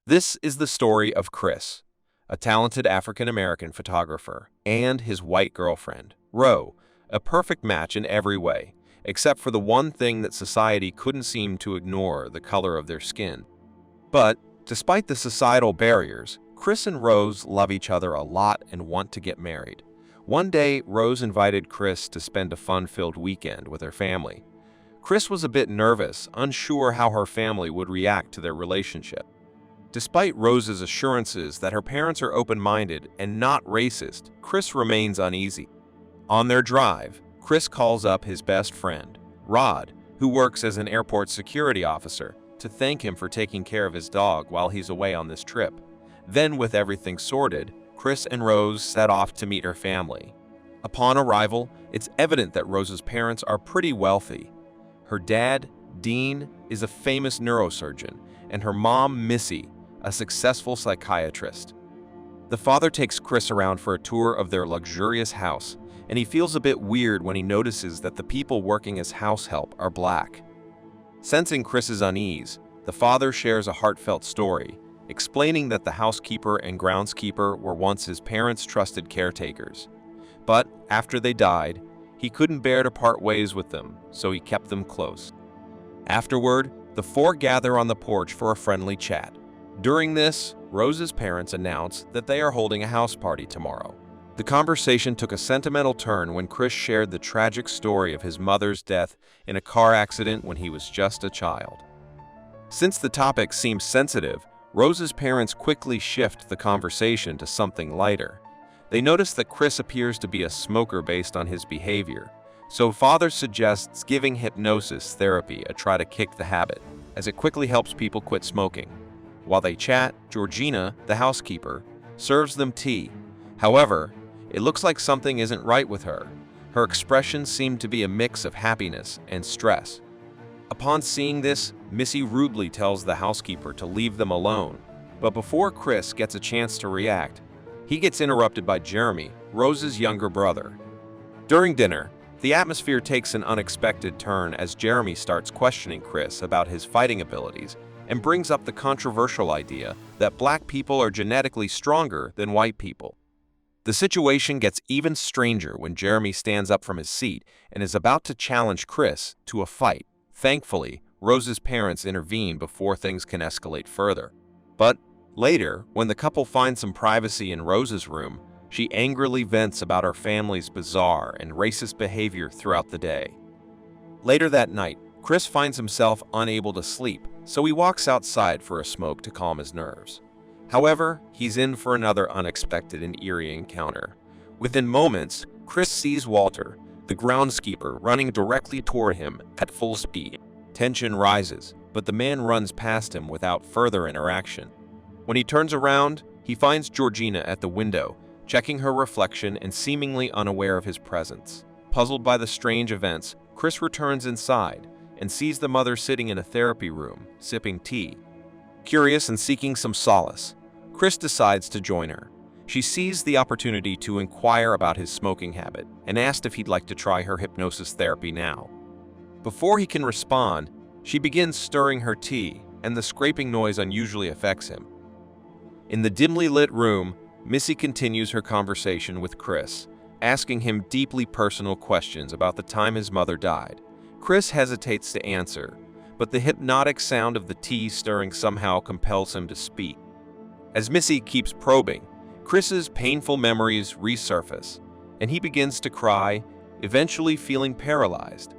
This is the story of Chris, a talented African-American photographer, and his white girlfriend, Ro, a perfect match in every way, except for the one thing that society couldn't seem to ignore: the color of their skin. But, despite the societal barriers, Chris and Rose love each other a lot and want to get married. One day, Rose invited Chris to spend a fun-filled weekend with her family. Chris was a bit nervous, unsure how her family would react to their relationship. Despite Rose's assurances that her parents are open-minded and not racist, Chris remains uneasy. On their drive, Chris calls up his best friend, Rod, who works as an airport security officer, to thank him for taking care of his dog while he's away on this trip. Then, with everything sorted, Chris and Rose set off to meet her family. Upon arrival, it's evident that Rose's parents are pretty wealthy. Her dad, Dean, is a famous neurosurgeon, and her mom, Missy, a successful psychiatrist. The father takes Chris around for a tour of their luxurious house, and he feels a bit weird when he notices that the people working as house help are black. Sensing Chris's unease, the father shares a heartfelt story, explaining that the housekeeper and groundskeeper were once his parents' trusted caretakers. But after they died, he couldn't bear to part ways with them, so he kept them close. Afterward, the four gather on the porch for a friendly chat. During this, Rose's parents announce that they are holding a house party tomorrow. The conversation took a sentimental turn when Chris shared the tragic story of his mother's death in a car accident when he was just a child. Since the topic seems sensitive, Rose's parents quickly shift the conversation to something lighter. They notice that Chris appears to be a smoker based on his behavior, so father suggests giving hypnosis therapy a try to kick the habit, as it quickly helps people quit smoking. While they chat, Georgina, the housekeeper, serves them tea. However, it looks like something isn't right with her. Her expressions seem to be a mix of happiness and stress. Upon seeing this, Missy rudely tells the housekeeper to leave them alone. But before Chris gets a chance to react, he gets interrupted by Jeremy, Rose's younger brother. During dinner, the atmosphere takes an unexpected turn as Jeremy starts questioning Chris about his fighting abilities and brings up the controversial idea that black people are genetically stronger than white people. The situation gets even stranger when Jeremy stands up from his seat and is about to challenge Chris to a fight. Thankfully, Rose's parents intervene before things can escalate further. But later, when the couple finds some privacy in Rose's room, she angrily vents about her family's bizarre and racist behavior throughout the day. Later that night, Chris finds himself unable to sleep, so he walks outside for a smoke to calm his nerves. However, he's in for another unexpected and eerie encounter. Within moments, Chris sees Walter, the groundskeeper, running directly toward him at full speed. Tension rises, but the man runs past him without further interaction. When he turns around, he finds Georgina at the window, checking her reflection and seemingly unaware of his presence. Puzzled by the strange events, Chris returns inside and sees the mother sitting in a therapy room, sipping tea. Curious and seeking some solace, Chris decides to join her. She sees the opportunity to inquire about his smoking habit and asked if he'd like to try her hypnosis therapy now. Before he can respond, she begins stirring her tea, and the scraping noise unusually affects him. In the dimly lit room, Missy continues her conversation with Chris, asking him deeply personal questions about the time his mother died. Chris hesitates to answer, but the hypnotic sound of the tea stirring somehow compels him to speak. As Missy keeps probing, Chris's painful memories resurface, and he begins to cry, eventually feeling paralyzed.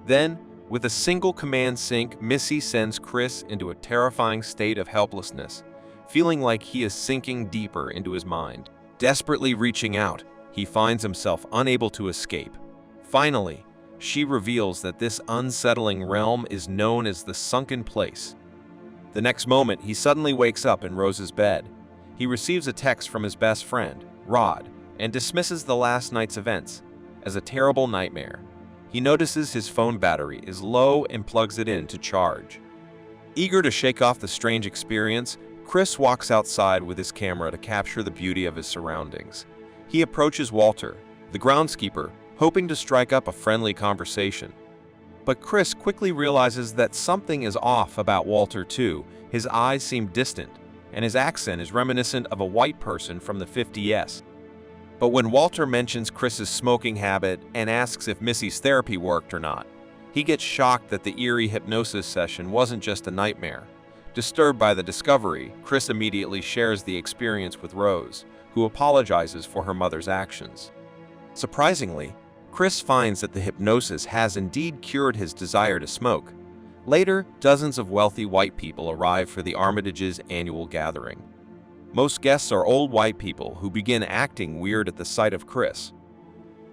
Then, with a single command sync, Missy sends Chris into a terrifying state of helplessness, feeling like he is sinking deeper into his mind. Desperately reaching out, he finds himself unable to escape. Finally, she reveals that this unsettling realm is known as the Sunken Place. The next moment, he suddenly wakes up in Rose's bed. He receives a text from his best friend, Rod, and dismisses the last night's events as a terrible nightmare. He notices his phone battery is low and plugs it in to charge. Eager to shake off the strange experience, Chris walks outside with his camera to capture the beauty of his surroundings. He approaches Walter, the groundskeeper, hoping to strike up a friendly conversation. But Chris quickly realizes that something is off about Walter too. His eyes seem distant, and his accent is reminiscent of a white person from the 50s. But when Walter mentions Chris's smoking habit and asks if Missy's therapy worked or not, he gets shocked that the eerie hypnosis session wasn't just a nightmare. Disturbed by the discovery, Chris immediately shares the experience with Rose, who apologizes for her mother's actions. Surprisingly, Chris finds that the hypnosis has indeed cured his desire to smoke. Later, dozens of wealthy white people arrive for the Armitage's annual gathering. Most guests are old white people who begin acting weird at the sight of Chris.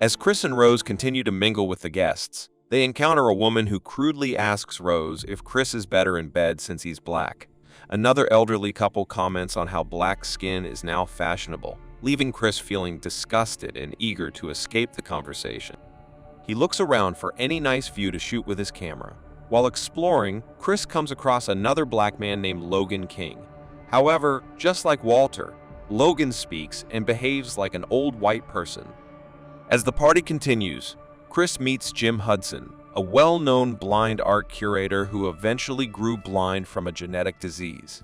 As Chris and Rose continue to mingle with the guests, they encounter a woman who crudely asks Rose if Chris is better in bed since he's black. Another elderly couple comments on how black skin is now fashionable, leaving Chris feeling disgusted and eager to escape the conversation. He looks around for any nice view to shoot with his camera. While exploring, Chris comes across another black man named Logan King. However, just like Walter, Logan speaks and behaves like an old white person. As the party continues, Chris meets Jim Hudson, a well-known blind art curator who eventually grew blind from a genetic disease.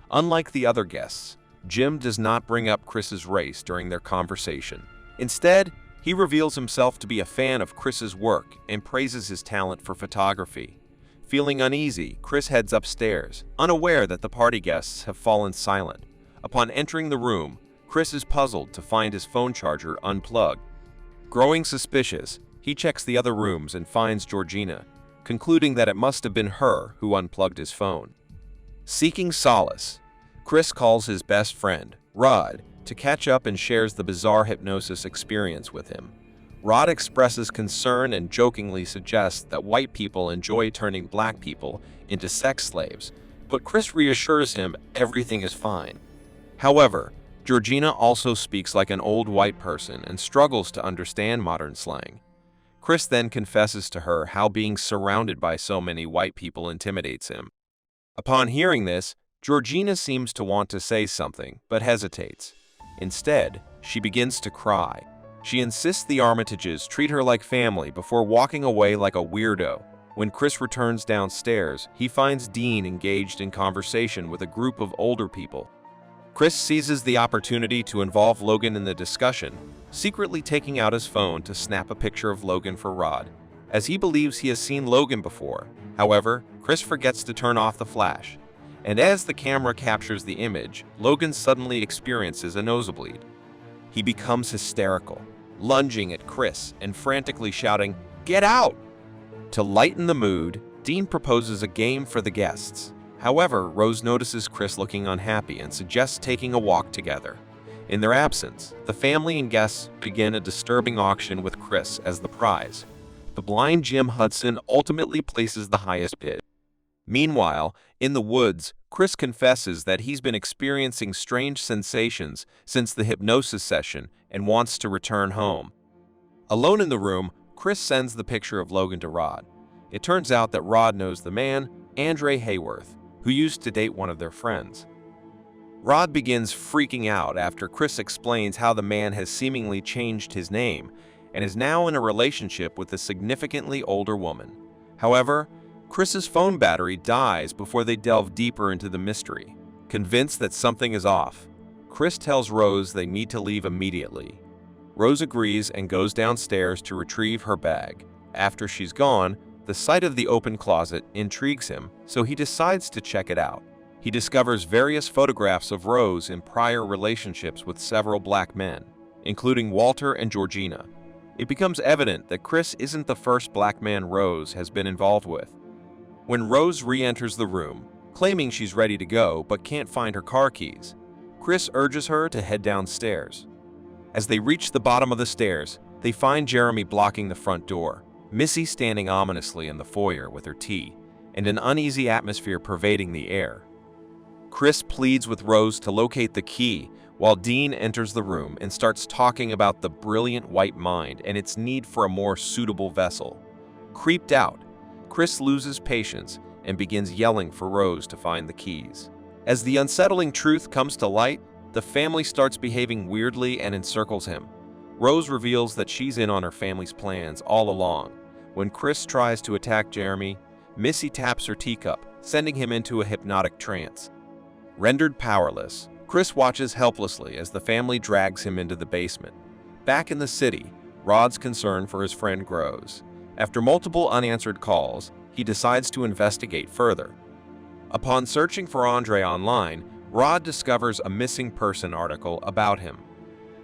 Unlike the other guests, Jim does not bring up Chris's race during their conversation. Instead, he reveals himself to be a fan of Chris's work and praises his talent for photography. Feeling uneasy, Chris heads upstairs, unaware that the party guests have fallen silent. Upon entering the room, Chris is puzzled to find his phone charger unplugged. Growing suspicious, he checks the other rooms and finds Georgina, concluding that it must have been her who unplugged his phone. Seeking solace, Chris calls his best friend, Rod, to catch up and shares the bizarre hypnosis experience with him. Rod expresses concern and jokingly suggests that white people enjoy turning black people into sex slaves, but Chris reassures him everything is fine. However, Georgina also speaks like an old white person and struggles to understand modern slang. Chris then confesses to her how being surrounded by so many white people intimidates him. Upon hearing this, Georgina seems to want to say something, but hesitates. Instead, she begins to cry. She insists the Armitages treat her like family before walking away like a weirdo. When Chris returns downstairs, he finds Dean engaged in conversation with a group of older people. Chris seizes the opportunity to involve Logan in the discussion, secretly taking out his phone to snap a picture of Logan for Rod, as he believes he has seen Logan before. However, Chris forgets to turn off the flash, and as the camera captures the image, Logan suddenly experiences a nosebleed. He becomes hysterical, lunging at Chris and frantically shouting, "Get out!" To lighten the mood, Dean proposes a game for the guests. However, Rose notices Chris looking unhappy and suggests taking a walk together. In their absence, the family and guests begin a disturbing auction with Chris as the prize. The blind Jim Hudson ultimately places the highest bid. Meanwhile, in the woods, Chris confesses that he's been experiencing strange sensations since the hypnosis session and wants to return home. Alone in the room, Chris sends the picture of Logan to Rod. It turns out that Rod knows the man, Andre Hayworth, who used to date one of their friends. Rod begins freaking out after Chris explains how the man has seemingly changed his name and is now in a relationship with a significantly older woman. However, Chris's phone battery dies before they delve deeper into the mystery. Convinced that something is off, Chris tells Rose they need to leave immediately. Rose agrees and goes downstairs to retrieve her bag. After she's gone, the sight of the open closet intrigues him, so he decides to check it out. He discovers various photographs of Rose in prior relationships with several black men, including Walter and Georgina. It becomes evident that Chris isn't the first black man Rose has been involved with. When Rose re-enters the room, claiming she's ready to go but can't find her car keys, Chris urges her to head downstairs. As they reach the bottom of the stairs, they find Jeremy blocking the front door, Missy standing ominously in the foyer with her tea, and an uneasy atmosphere pervading the air. Chris pleads with Rose to locate the key, while Dean enters the room and starts talking about the brilliant white mind and its need for a more suitable vessel. Creeped out, Chris loses patience and begins yelling for Rose to find the keys. As the unsettling truth comes to light, the family starts behaving weirdly and encircles him. Rose reveals that she's in on her family's plans all along. When Chris tries to attack Jeremy, Missy taps her teacup, sending him into a hypnotic trance. Rendered powerless, Chris watches helplessly as the family drags him into the basement. Back in the city, Rod's concern for his friend grows. After multiple unanswered calls, he decides to investigate further. Upon searching for Andre online, Rod discovers a missing person article about him.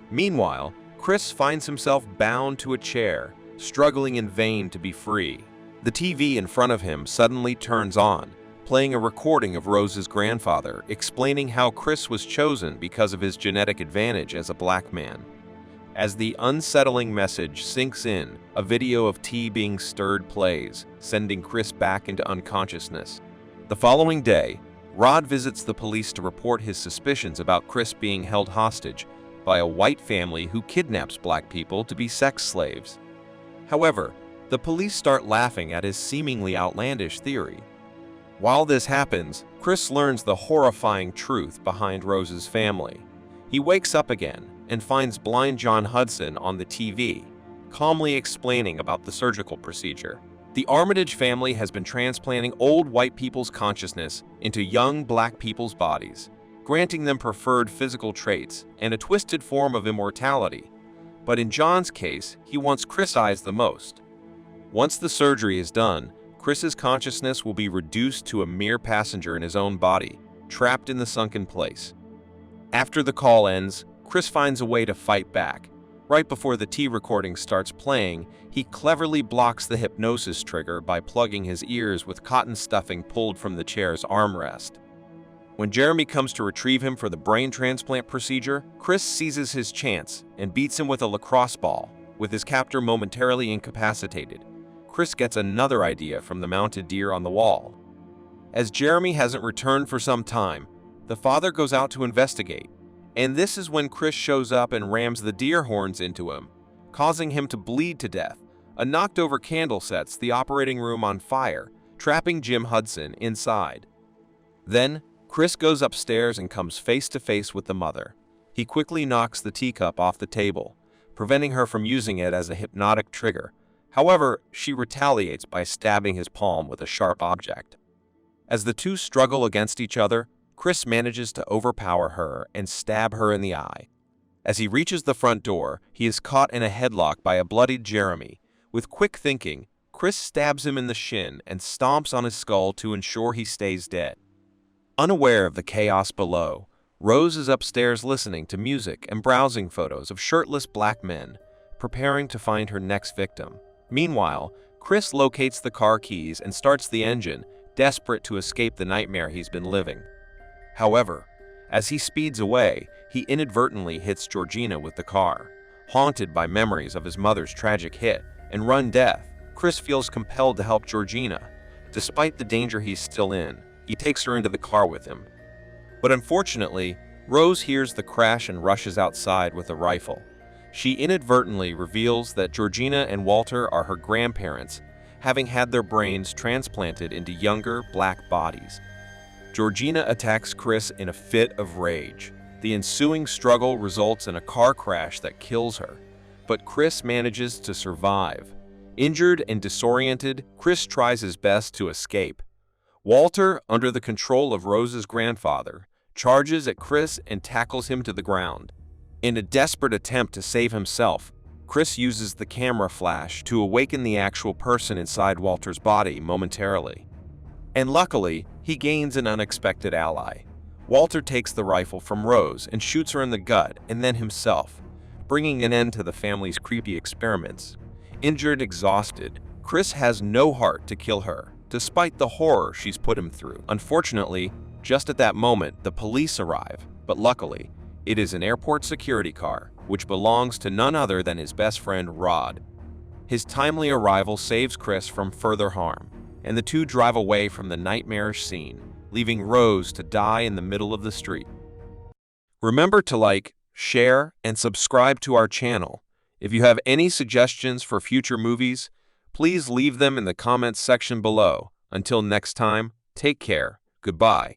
Meanwhile, Chris finds himself bound to a chair, struggling in vain to be free. The TV in front of him suddenly turns on, playing a recording of Rose's grandfather explaining how Chris was chosen because of his genetic advantage as a black man. As the unsettling message sinks in, a video of tea being stirred plays, sending Chris back into unconsciousness. The following day, Rod visits the police to report his suspicions about Chris being held hostage by a white family who kidnaps black people to be sex slaves. However, the police start laughing at his seemingly outlandish theory. While this happens, Chris learns the horrifying truth behind Rose's family. He wakes up again and finds blind John Hudson on the TV, calmly explaining about the surgical procedure. The Armitage family has been transplanting old white people's consciousness into young black people's bodies, granting them preferred physical traits and a twisted form of immortality. But in John's case, he wants Chris' eyes the most. Once the surgery is done, Chris's consciousness will be reduced to a mere passenger in his own body, trapped in the sunken place. After the call ends, Chris finds a way to fight back. Right before the tea recording starts playing, he cleverly blocks the hypnosis trigger by plugging his ears with cotton stuffing pulled from the chair's armrest. When Jeremy comes to retrieve him for the brain transplant procedure, Chris seizes his chance and beats him with a lacrosse ball, with his captor momentarily incapacitated. Chris gets another idea from the mounted deer on the wall. As Jeremy hasn't returned for some time, the father goes out to investigate, and this is when Chris shows up and rams the deer horns into him, causing him to bleed to death. A knocked-over candle sets the operating room on fire, trapping Jim Hudson inside. Then, Chris goes upstairs and comes face-to-face with the mother. He quickly knocks the teacup off the table, preventing her from using it as a hypnotic trigger. However, she retaliates by stabbing his palm with a sharp object. As the two struggle against each other, Chris manages to overpower her and stab her in the eye. As he reaches the front door, he is caught in a headlock by a bloodied Jeremy. With quick thinking, Chris stabs him in the shin and stomps on his skull to ensure he stays dead. Unaware of the chaos below, Rose is upstairs listening to music and browsing photos of shirtless black men, preparing to find her next victim. Meanwhile, Chris locates the car keys and starts the engine, desperate to escape the nightmare he's been living. However, as he speeds away, he inadvertently hits Georgina with the car. Haunted by memories of his mother's tragic hit and run death, Chris feels compelled to help Georgina. Despite the danger he's still in, he takes her into the car with him. But unfortunately, Rose hears the crash and rushes outside with a rifle. She inadvertently reveals that Georgina and Walter are her grandparents, having had their brains transplanted into younger black bodies. Georgina attacks Chris in a fit of rage. The ensuing struggle results in a car crash that kills her, but Chris manages to survive. Injured and disoriented, Chris tries his best to escape. Walter, under the control of Rose's grandfather, charges at Chris and tackles him to the ground. In a desperate attempt to save himself, Chris uses the camera flash to awaken the actual person inside Walter's body momentarily. And luckily, he gains an unexpected ally. Walter takes the rifle from Rose and shoots her in the gut and then himself, bringing an end to the family's creepy experiments. Injured, exhausted, Chris has no heart to kill her, despite the horror she's put him through. Unfortunately, just at that moment, the police arrive, but luckily, it is an airport security car, which belongs to none other than his best friend, Rod. His timely arrival saves Chris from further harm, and the two drive away from the nightmarish scene, leaving Rose to die in the middle of the street. Remember to like, share, and subscribe to our channel. If you have any suggestions for future movies, please leave them in the comments section below. Until next time, take care. Goodbye.